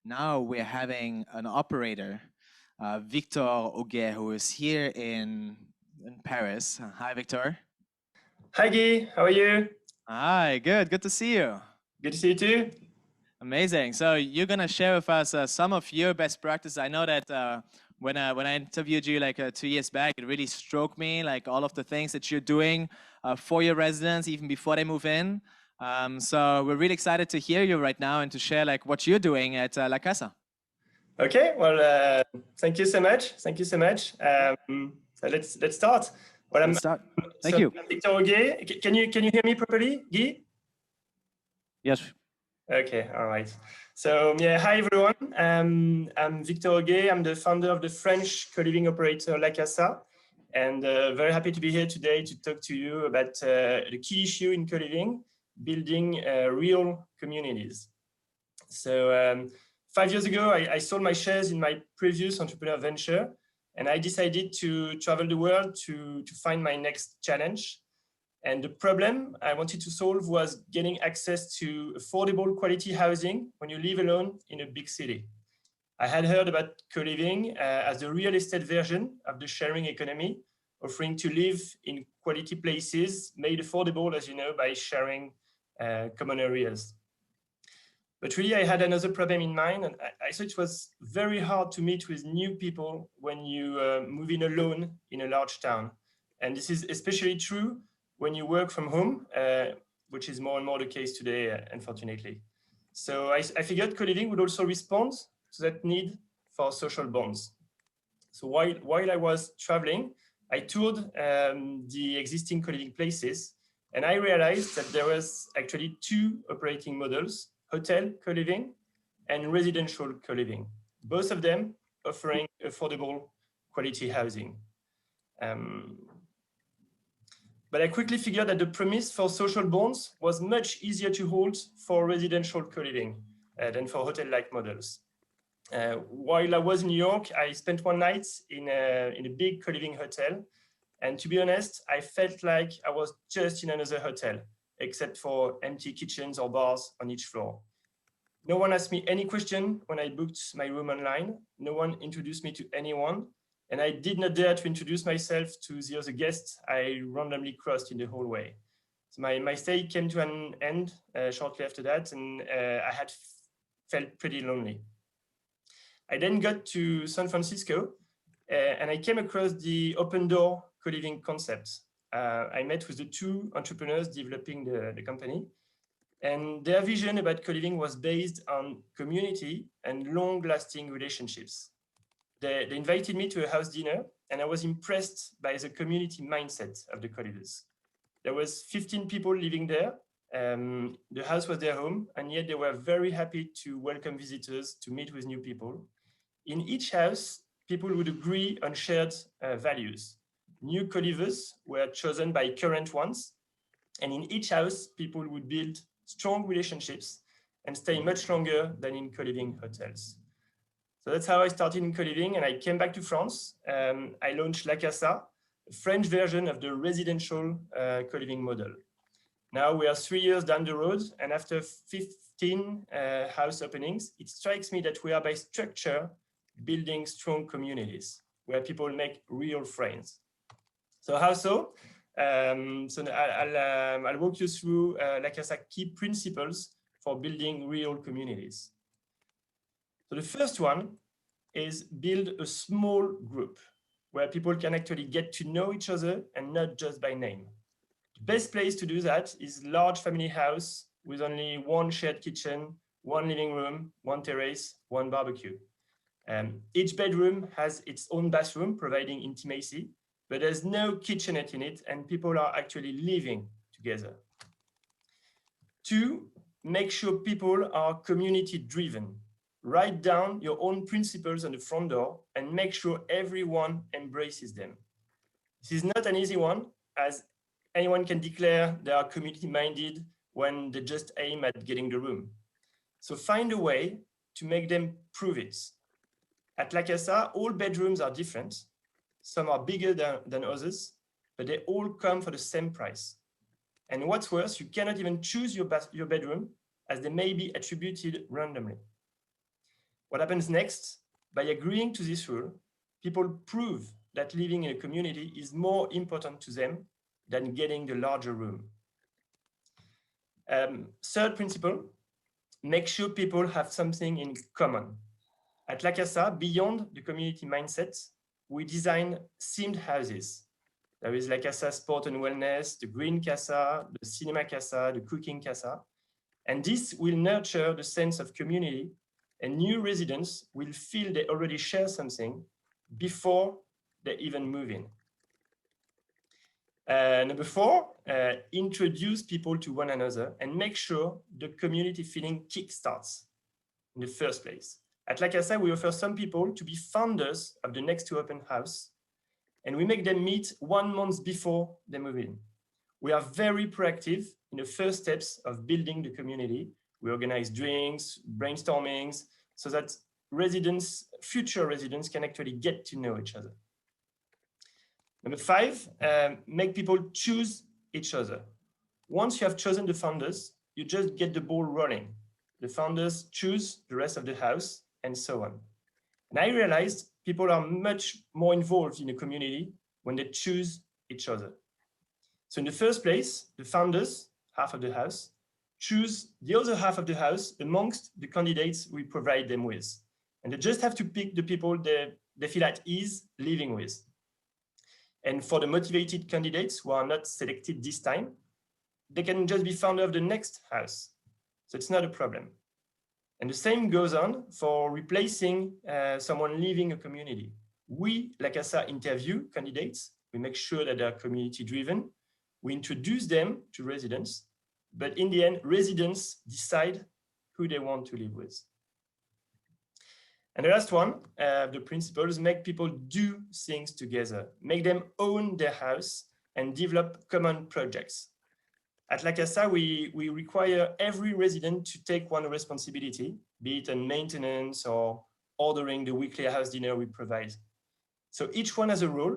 now we're having an operator, Victor Augais, who is here in Paris. Hi, Victor. Hi Guy, how are you? Hi, good to see you. Good to see you too. Amazing. So you're gonna share with us some of your best practices. I know that when I interviewed you like 2 years back, it really struck me, like all of the things that you're doing for your residents even before they move in. So we're really excited to hear you right now and to share like what you're doing at La Casa. Okay, well, thank you so much. Thank you so much. So let's start. Well, Let's start. Thank you. I'm Victor Augais. Can you hear me properly, Guy? Yes. Okay, all right. So yeah, hi everyone. I'm Victor Augais. I'm the founder of the French co-living operator La Casa, and very happy to be here today to talk to you about the key issue in co-living, building real communities. So 5 years ago, I sold my shares in my previous entrepreneur venture, and I decided to travel the world to find my next challenge. And the problem I wanted to solve was getting access to affordable quality housing when you live alone in a big city. I had heard about co-living as the real estate version of the sharing economy, offering to live in quality places made affordable, as you know, by sharing common areas. But really, I had another problem in mind, and I thought it was very hard to meet with new people when you move in alone in a large town. And this is especially true when you work from home, which is more and more the case today, unfortunately. So I figured co-living would also respond to that need for social bonds. So while I was traveling, I toured the existing co-living places, and I realized that there was actually two operating models: hotel co-living and residential co-living, both of them offering affordable quality housing. But I quickly figured that the premise for social bonds was much easier to hold for residential co-living than for hotel-like models. While I was in New York, I spent one night in a big co-living hotel. And to be honest, I felt like I was just in another hotel, except for empty kitchens or bars on each floor. No one asked me any question when I booked my room online. No one introduced me to anyone. And I did not dare to introduce myself to the other guests I randomly crossed in the hallway. So my stay came to an end shortly after that, and I had felt pretty lonely. I then got to San Francisco, and I came across the open door co-living concept. I met with the two entrepreneurs developing the company, and their vision about co-living was based on community and long-lasting relationships. They invited me to a house dinner, and I was impressed by the community mindset of the co-livers. There was 15 people living there. The house was their home, and yet they were very happy to welcome visitors, to meet with new people. In each house, people would agree on shared values. New co-livers were chosen by current ones, and in each house, people would build strong relationships and stay much longer than in co-living hotels. So that's how I started in co-living, and I came back to France. I launched La Casa, a French version of the residential co-living model. Now we are 3 years down the road, and after 15 house openings, it strikes me that we are by structure building strong communities where people make real friends. So how so? I'll walk you through La Casa key principles for building real communities. So the first one is build a small group where people can actually get to know each other and not just by name. The best place to do that is large family house with only one shared kitchen, one living room, one terrace, one barbecue. Each bedroom has its own bathroom, providing intimacy, but there's no kitchenette in it, and people are actually living together. 2, make sure people are community driven. Write down your own principles on the front door and make sure everyone embraces them. This is not an easy one, as anyone can declare they are community minded when they just aim at getting the room. So find a way to make them prove it. At La Casa, all bedrooms are different. Some are bigger than others, but they all come for the same price. And what's worse, you cannot even choose your bedroom, as they may be attributed randomly. What happens next? By agreeing to this rule, people prove that living in a community is more important to them than getting the larger room. Third principle, make sure people have something in common. At La Casa, beyond the community mindset, we design themed houses. There is La Casa Sport and Wellness, the Green Casa, the Cinema Casa, the Cooking Casa. And this will nurture the sense of community, and new residents will feel they already share something before they even move in. Number four, introduce people to one another and make sure the community feeling kickstarts in the first place. At La Casa, we offer some people to be founders of the next to open house, and we make them meet 1 month before they move in. We are very proactive in the first steps of building the community. We organize drinks, brainstormings, so that residents, future residents, can actually get to know each other. Number five, make people choose each other. Once you have chosen the founders, you just get the ball rolling. The founders choose the rest of the house, and so on. And I realized people are much more involved in a community when they choose each other. So in the first place, the founders, half of the house, choose the other half of the house amongst the candidates we provide them with. And they just have to pick the people they feel at ease living with. And for the motivated candidates who are not selected this time, they can just be founder of the next house. So it's not a problem. And the same goes on for replacing someone leaving a community. We, La Casa, interview candidates. We make sure that they're community driven. We introduce them to residents, but in the end, residents decide who they want to live with. And the last one, the principles, make people do things together, make them own their house and develop common projects. At La Casa, we require every resident to take one responsibility, be it on maintenance or ordering the weekly house dinner we provide. So each one has a role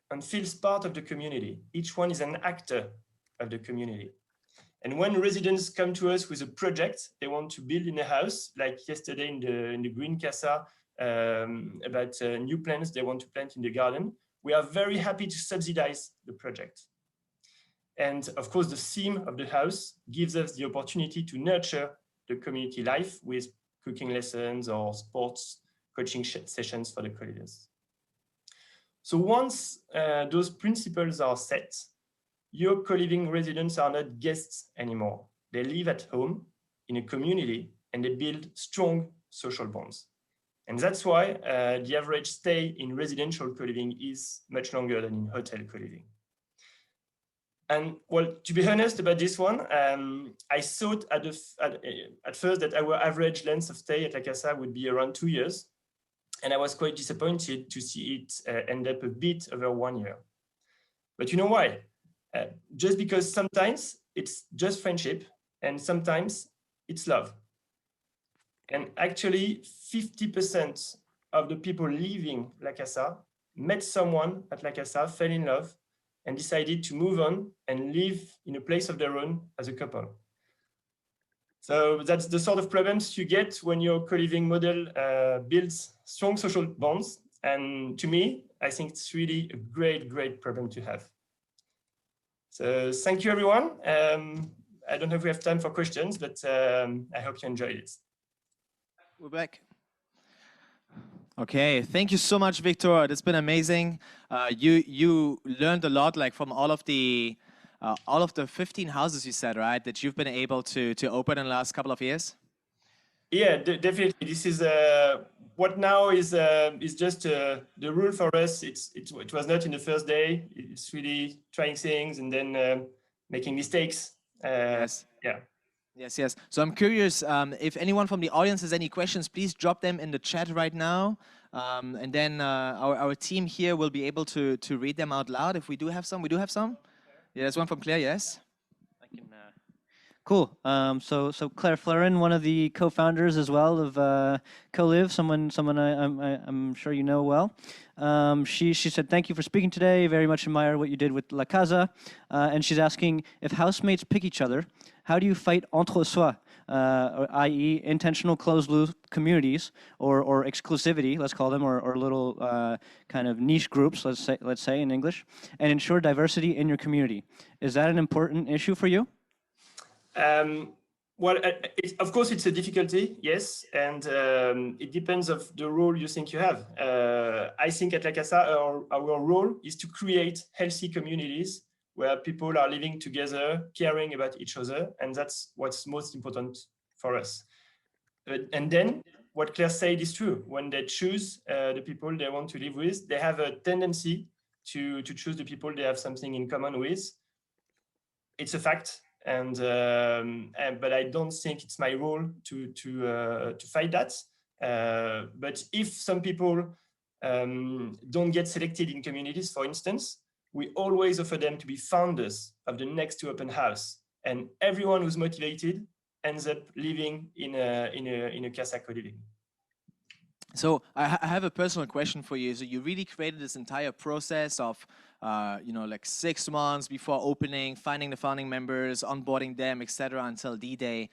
and feels part of the community. Each one is an actor of the community. And when residents come to us with a project they want to build in a house, like yesterday in the Green Casa, about new plants they want to plant in the garden, we are very happy to subsidize the project. And of course, the theme of the house gives us the opportunity to nurture the community life with cooking lessons or sports coaching sessions for the colivers. So once those principles are set, your co-living residents are not guests anymore. They live at home in a community and they build strong social bonds. And that's why the average stay in residential co-living is much longer than in hotel co-living. And well, to be honest about this one, I thought at first that our average length of stay at La Casa would be around 2 years. And I was quite disappointed to see it end up a bit over 1 year. But you know why? Just because sometimes it's just friendship and sometimes it's love. And actually 50% of the people leaving La Casa met someone at La Casa, fell in love, and decided to move on and live in a place of their own as a couple. So that's the sort of problems you get when your co-living model builds strong social bonds. And to me, I think it's really a great, great problem to have. So thank you, everyone. I don't know if we have time for questions, but I hope you enjoyed it. We're back. Okay, thank you so much, Victor. It's been amazing. You learned a lot, like from all of the 15 houses you said, right, that you've been able to open in the last couple of years. Yeah, definitely. This is what now is just the rule for us. It was not in the first day. It's really trying things and then making mistakes. Yes. Yeah. Yes. So I'm curious if anyone from the audience has any questions, please drop them in the chat right now. And then our team here will be able to read them out loud if we do have some. We do have some? Yeah, there's one from Claire, yes? I can, cool. So Claire Fleurin, one of the co-founders as well of Co-Liv, someone I'm sure you know well. She said, thank you for speaking today. Very much admire what you did with La Casa. And she's asking, if housemates pick each other, how do you fight entre soi i.e. intentional closed-loop communities or exclusivity, let's call them, or little kind of niche groups, let's say in English, and ensure diversity in your community. Is that an important issue for you? Well, of course, it's a difficulty, yes, and it depends of the role you think you have. I think at La Casa, our role is to create healthy communities where people are living together, caring about each other, and that's what's most important for us. And then, what Claire said is true. When they choose the people they want to live with, they have a tendency to choose the people they have something in common with. It's a fact. But I don't think it's my role to fight that. But if some people don't get selected in communities, for instance, we always offer them to be founders of the next open house, and everyone who's motivated ends up living in a Casa co-living. So I have a personal question for you. So you really created this entire process of, like 6 months before opening, finding the founding members, onboarding them, etc., until D-Day.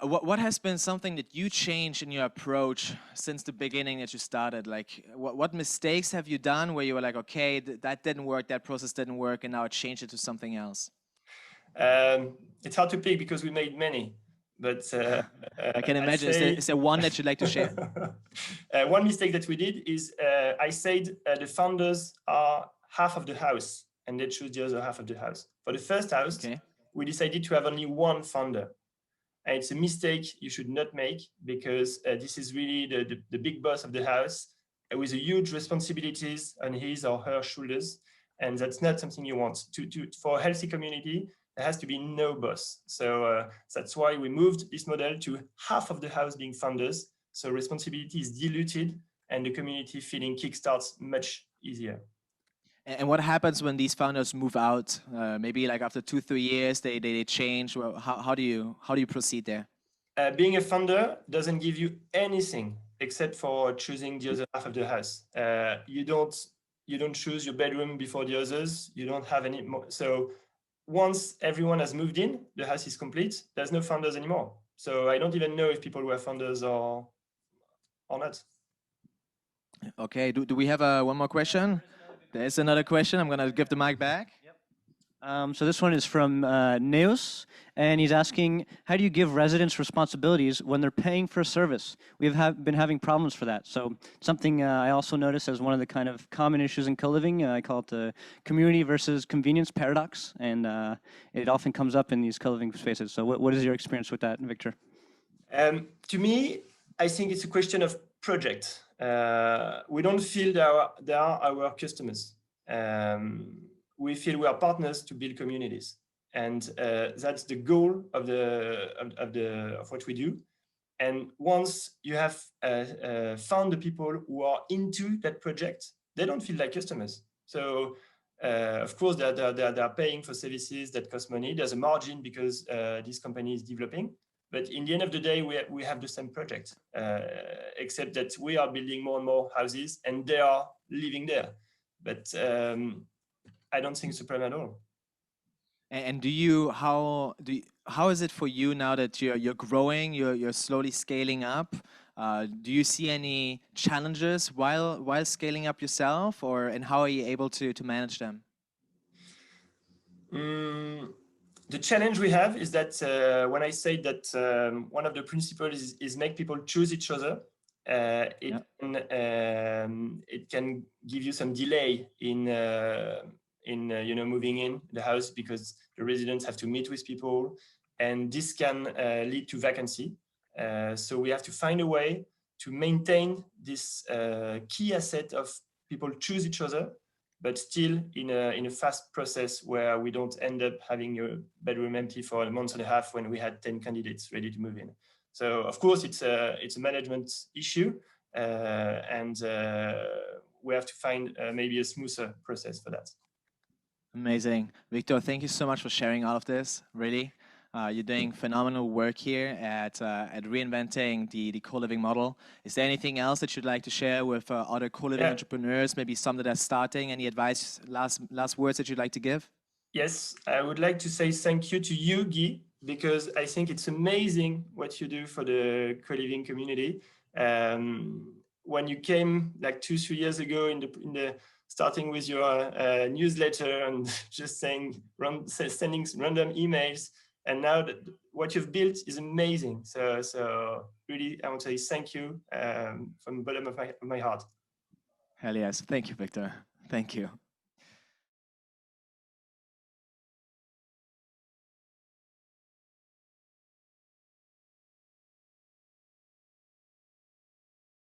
What has been something that you changed in your approach since the beginning that you started? Like, what mistakes have you done where you were like, okay, that didn't work, that process didn't work, and now I changed it to something else? It's hard to pick because we made many. But I can imagine. Is there one that you'd like to share? One mistake that we did is I said the founders are half of the house and they choose the other half of the house. For the first house, we decided to have only one founder. And it's a mistake you should not make because this is really the big boss of the house with a huge responsibilities on his or her shoulders. And that's not something you want. For a healthy community, there has to be no boss. So that's why we moved this model to half of the house being founders. So responsibility is diluted and the community feeling kickstarts much easier. And what happens when these founders move out? Maybe like after 2-3 years, they change. Well, how do you proceed there? Being a founder doesn't give you anything except for choosing the other half of the house. You don't choose your bedroom before the others. You don't have any more. So once everyone has moved in, the house is complete. There's no founders anymore. So I don't even know if people were founders or not. Okay. Do we have one more question? There's another question. I'm going to give the mic back. So this one is from Neos, and he's asking, how do you give residents responsibilities when they're paying for a service? We've been having problems for that. So something I also noticed as one of the kind of common issues in co-living, I call it the community versus convenience paradox, and it often comes up in these co-living spaces. So what is your experience with that, Victor? To me, I think it's a question of project. We don't feel they are our customers. We feel we are partners to build communities, and that's the goal of what we do. And once you have found the people who are into that project, they don't feel like customers. So of course they are paying for services that cost money. There's a margin because this company is developing. But in the end of the day, we have the same project, except that we are building more and more houses, and they are living there. But I don't think it's a problem at all. And how is it for you now that you're growing, you're slowly scaling up? Do you see any challenges while scaling up yourself, and how are you able to manage them? The challenge we have is that when I say that one of the principles is make people choose each other, it can give you some delay in moving in the house because the residents have to meet with people, and this can lead to vacancy. So we have to find a way to maintain this key asset of people choose each other, but still in a fast process where we don't end up having your bedroom empty for a month and a half when we had 10 candidates ready to move in. So of course it's a management issue, and we have to find maybe a smoother process for that. Amazing. Victor, thank you so much for sharing all of this, really. You're doing phenomenal work here at reinventing the co-living model. Is there anything else that you'd like to share with other co-living entrepreneurs, maybe some that are starting? Any advice, last words that you'd like to give? Yes, I would like to say thank you to you, Guy, because I think it's amazing what you do for the co-living community. When you came like 2-3 years ago in the starting with your newsletter and just sending random emails, and now that what you've built is amazing. So really, I want to say thank you from the bottom of my heart. Hell yes. Thank you, Victor. Thank you.